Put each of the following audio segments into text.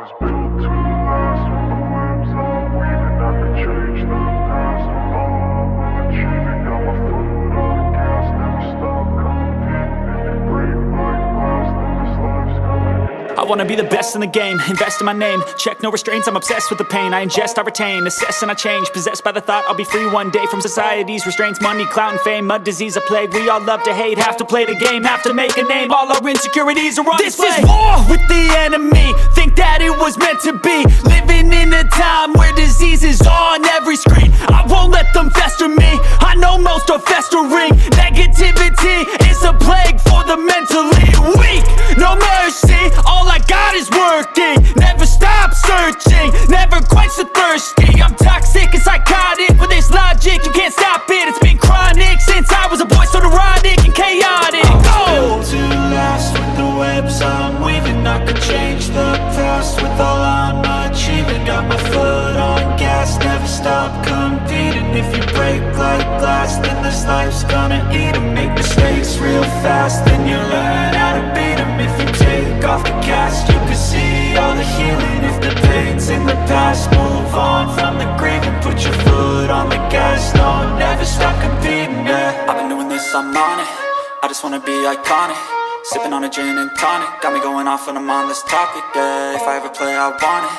was built to last with the webs I'm weaving. I could change the past with all I'm achieving. Got my foot on the gas, never stop competing. If you break like glass, then this life's gonna end. I wanna be the best in the game, invest in my name. Check no restraints, I'm obsessed with the pain. I ingest, I retain, assess and I change. Possessed by the thought I'll be free one day from society's restraints. Money, clout and fame, a disease, a plague. We all love to hate, have to play the game, have to make a name. All our insecurities are on display. This is war with the enemy, think that it was meant to be. Living in a time where disease is on every screen. I won't let them fester me, I know most are festering. Negativity is a plague for the mentally weak. No mercy, all I got is working. Never stop searching, never quench the thirsty. I'm toxic and psychotic, with this logic, you can't stop it. It's been chronic since I was a boy, so neurotic and chaotic. Built to last with the webs I'm weaving. I could change the past with all I'm achieving. Got my foot on gas, never stop competing. If you break like glass, then this life's gonna eat 'em. Make mistakes real fast, then you learn how to beat 'em. If you take off the cast, you can see all the healing. If the pain's in the past, move on from the grave and put your foot on the gas. No, never stop competing, yeah. I've been doing this, I'm on it. I just wanna be iconic. Sipping on a gin and tonic, got me going off when I'm on this topic, yeah. If I ever play, I want it.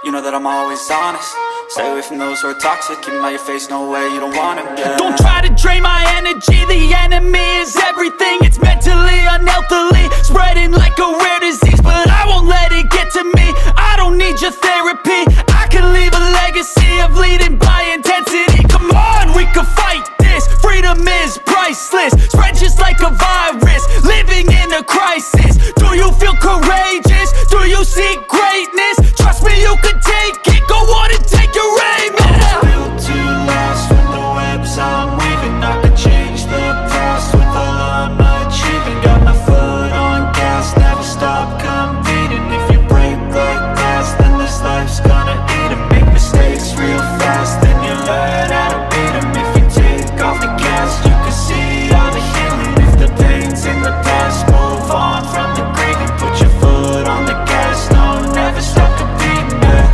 You know that I'm always honest. Stay away from those who are toxic. Keep them out your face, no way, you don't want it, yeah. Don't try to drain my energy, the enemy is everything. It's mentally, unhealthily, spreading like a rare disease. But I won't let it get to me, I don't need your therapy. I can leave a legacy of leading by intensity. Come on, we can fight this, freedom is priceless. Spread just like a virus, living in a crisis. Do you feel courageous? Do you seek greatness? Trust me, you can take it, go on and take your aim, yeah. I was built to last with the webs I'm weaving. I could change the past with all I'm achieving. Got my foot on gas, never stop competing. If you break like glass, then this life's gonna eat 'em. Make mistakes real fast, then you learn how to beat 'em. If you take off the gas, you can see all the healing. If the pain's in the past, move on from the grave and put your foot on the gas. No, never stop competing, yeah.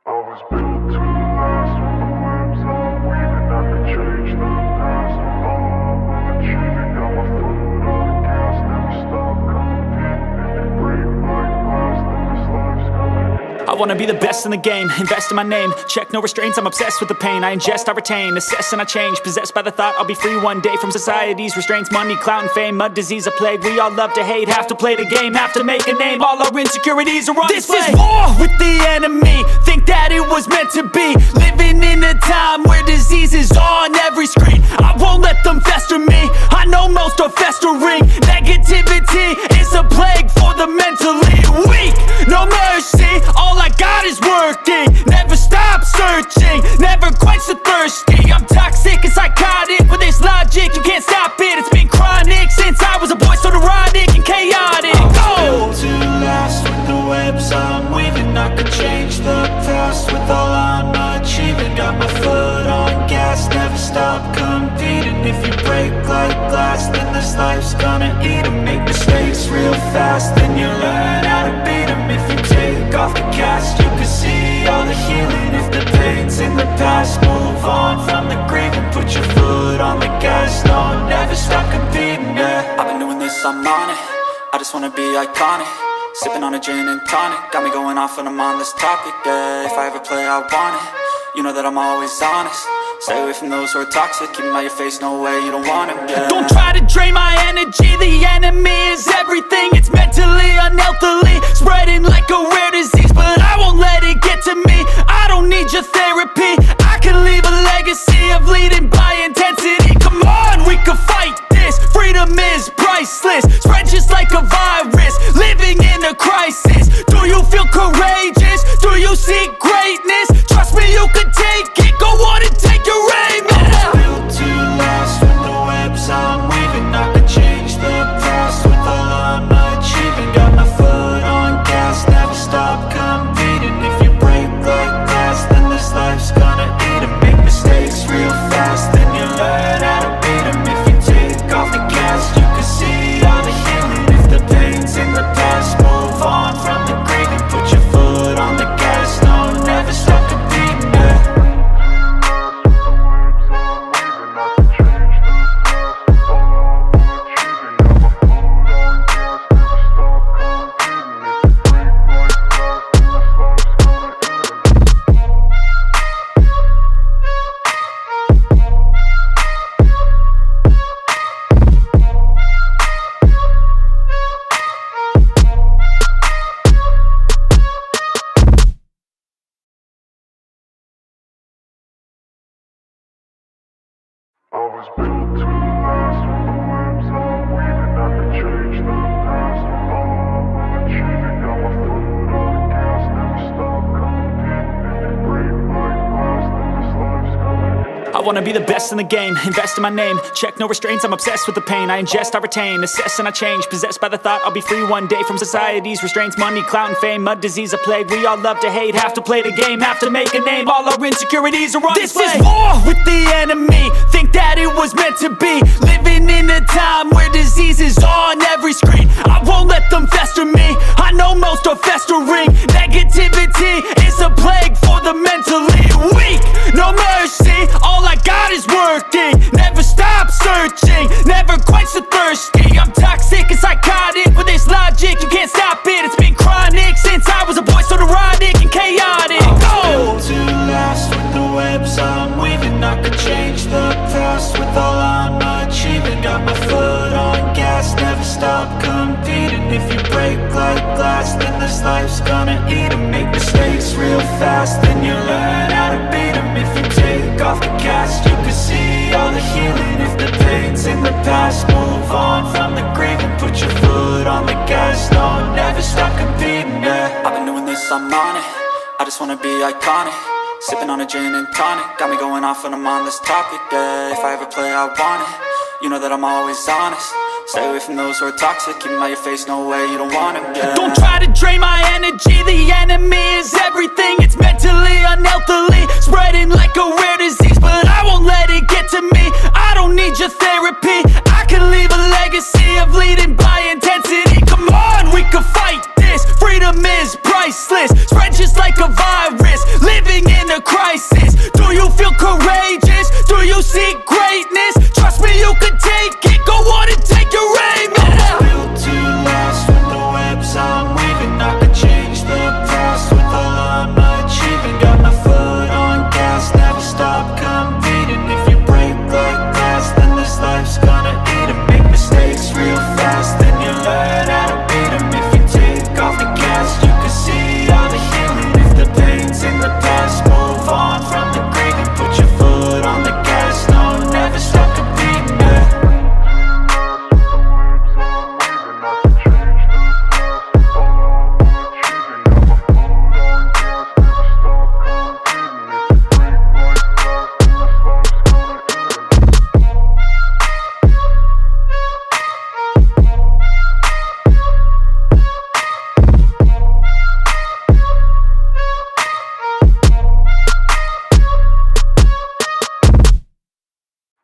I was built to last with the webs I'm weaving. I could change the past with all I'm achieving. Got my foot on the gas, never stop competing. If you break like glass, then this life's gonna end. I wanna be the best in the game, invest in my name. Check no restraints, I'm obsessed with the pain. I ingest, I retain, assess and I change. Possessed by the thought I'll be free one day from society's restraints. Money, clout and fame, a disease, a plague. We all love to hate, have to play the game, have to make a name. All our insecurities are on display. This is war with the enemy, think that it was meant to be. Living in a time where disease is on every screen. I won't let them fester me, I know most are festering. Negativity is a plague for the mentally weak. No mercy, all I got is working. Never stop searching, never quench the thirsty. I'm toxic and psychotic, with this logic, you can't stop it. It's been chronic since I was a boy, so neurotic and chaotic. Built to last with the webs I'm weaving. I could change the past with all I'm achieving. Got my foot on gas, never stop competing. If you break like glass, then this life's gonna eat 'em. Make mistakes real fast, then you learn how to beat 'em. If you take off the cast, you can see all the healing. If the pain's in the past, move on from the grave and put your foot on the gas. No, never stop competing, yeah. I've been doing this, I'm on it. I just wanna be iconic. Sipping on a gin and tonic, got me going off when I'm on this topic, yeah. If I ever play, I want it. You know that I'm always honest. Stay away from those who are toxic. Keep them out your face, no way, you don't want it, yeah. Don't try to drain my energy, the enemy is everything. It's mentally, unhealthily, spreading like a rare disease. But I won't let it get to me, I don't need your therapy. I can leave a legacy of leading by intensity. Come on, we can fight this, freedom is priceless. Spread just like a virus, living in a crisis. Do you feel courageous? Do you seek greatness? was built to last with the webs I'm weaving. I could change the past with all I'm achieving. Got my foot on the gas, never stop competing. If you break like glass, then this life's gonna end. I wanna be the best in the game, invest in my name. Check no restraints, I'm obsessed with the pain. I ingest, I retain, assess and I change. Possessed by the thought I'll be free one day from society's restraints. Money, clout and fame, mud, disease, a plague. We all love to hate, have to play the game, have to make a name. All our insecurities are on display. This is war with the enemy, think that it was meant to be. Living in a time where disease is on every screen. I won't let them fester me, I know most are festering. Negativity is a plague for the mentally weak. No mercy, all I got is working. Never stop searching, never quite so thirsty. I'm toxic and psychotic with this logic, you can't stop it. It's been chronic since I was a boy, so neurotic and chaotic. Built to last with the webs I'm weaving. I could change the past with all I'm achieving. Got my foot on gas, never stop competing. If you break like glass, then this life's gonna eat 'em. Make mistakes real fast, then you learn how to beat 'em. If you take off the cast, you can see all the healing. If the pain's in the past, move on from the grave and put your foot on the gas. No, never stop competing, yeah. I've been doing this, I'm on it. I just wanna be iconic. Sipping on a gin and tonic, got me going off when I'm on this topic, yeah. If I ever play, I want it. You know that I'm always honest. Stay away from those who are toxic. Keep them out your face, no way, you don't want them, yeah. Don't try to drain my energy. The enemy is everything. It's mentally, unhealthily, spreading like a rare disease. But I won't let it get to me. I don't need your therapy. I can leave a legacy of leading by intensity. Come on, we can fight this. Freedom is priceless, spread just like a virus. Living in a crisis. Do you feel courageous? Do you seek greatness? Trust me, you can take it. Go on and take your aim, yeah. I was built to last with the webs I'm weaving. I could change the past with all I'm achieving. Got my foot on gas, never stop competing. If you break like glass, then this life's gonna eat 'em. Make mistakes real fast, then you learn how to beat 'em. If you take off the cast, you can see all the healing. If the pain's in the past, move on from the grave and put your foot on the gas. No, never stop competing, yeah.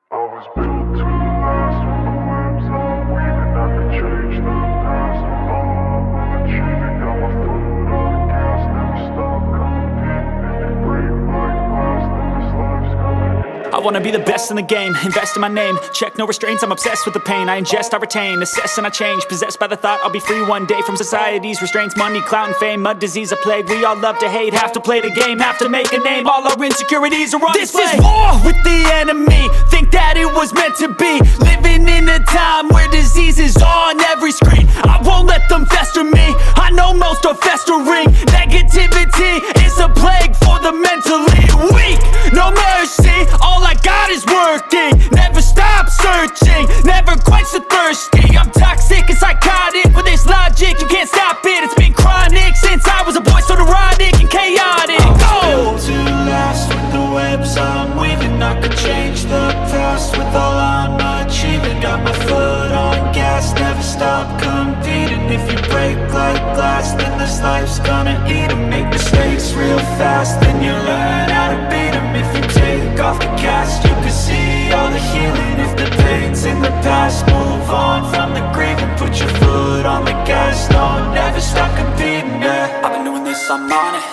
I was built to last with the webs I'm weaving. I could change the past with all I'm achieving. Got my foot on the gas, never stop competing. If you break like glass, then this life's gonna end. I wanna be the best in the game, invest in my name. Check no restraints, I'm obsessed with the pain. I ingest, I retain, assess and I change. Possessed by the thought I'll be free one day from society's restraints. Money, clout and fame, mud, disease, a plague. We all love to hate, have to play the game, have to make a name. All our insecurities are on display. This is war with the enemy, think that it was meant to be. Living in a time where disease is on every screen. I won't let them fester me, I know most are festering. Negativity is a plague for the mentally weak. No mercy, all I got is working. Never stop searching, never quite so thirsty. I'm toxic and psychotic with this logic, you can't stop it. It's been chronic since I was a boy, so neurotic and chaotic. Built to last with the webs I'm weaving. I could change the past with all I'm achieving. Got my foot on gas, never stop competing. If you break like glass, then this life's gonna eat 'em. Make mistakes real fast, then you learn how to beat 'em. If you take off the cast, you can see all the healing. If the pain's in the past, move on from the grave and put your foot on the gas. No, never stop competing, yeah. I've been doing this, I'm on it.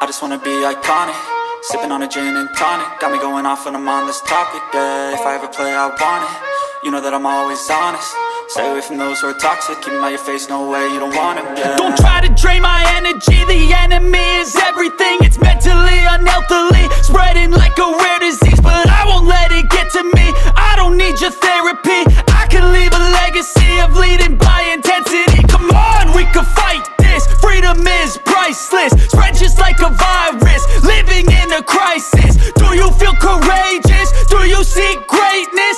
I just wanna be iconic. Sipping on a gin and tonic, got me going off when I'm on this topic, yeah. If I ever play, I want it. You know that I'm always honest. Stay away from those who are toxic. Keep them out your face, no way, you don't want them, yeah. Don't try to drain my energy. The enemy is everything. It's mentally, unhealthily, spreading like a rare disease. But I won't let it get to me. I don't need your therapy. I can leave a legacy of leading by intensity. Come on, we can fight this. Freedom is priceless, spread just like a virus. Living in a crisis. Do you feel courageous? Do you seek greatness?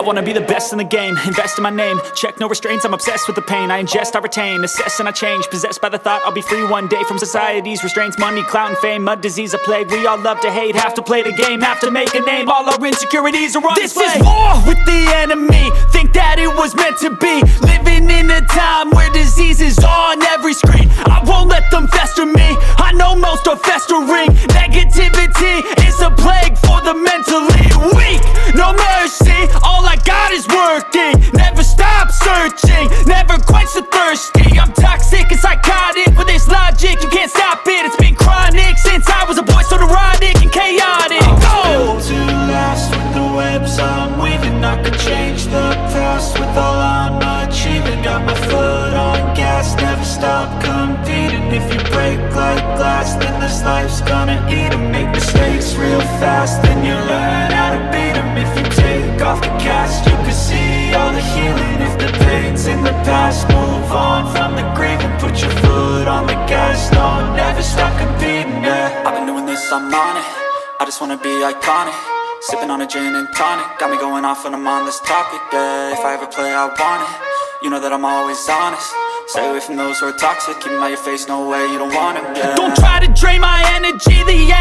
wanna be the best in the game, invest in my name, check no restraints, I'm obsessed with the pain. I ingest, I retain, assess and I change, possessed by the thought I'll be free one day from society's restraints. Money, clout and fame, mud, disease, a plague. We all love to hate, have to play the game, have to make a name. All our insecurities are on display. This is war with the enemy, think that it was meant to be. Living in a time where disease is on every screen. I won't let them fester me, I know most are festering. Negativity is a plague for the mentally weak. No mercy, all I got is working. Never stop searching, never quench the thirsty. I'm toxic and psychotic, with this logic you can't stop it. It's been chronic since I was a boy, so neurotic and chaotic. Built to last with the webs I'm weaving. I could change the past with all I'm achieving. Got my foot on gas, never stop competing. If you break like glass, then this life's gonna eat 'em. Make mistakes real fast, then you learn how to beat 'em. If you take off the cast, you can see all the healing. If the pain's in the past, move on from the grieving. Put your foot on the gas, no, never stop competing, yeah. I've been doing this, I'm on it, I just wanna be iconic. Sipping on a gin and tonic, got me going off when I'm on this topic, yeah. If I ever play, I want it, you know that I'm always honest. Stay away from those who are toxic, keep them out your face, no way, you don't want it, yeah. Don't try to drain my energy, the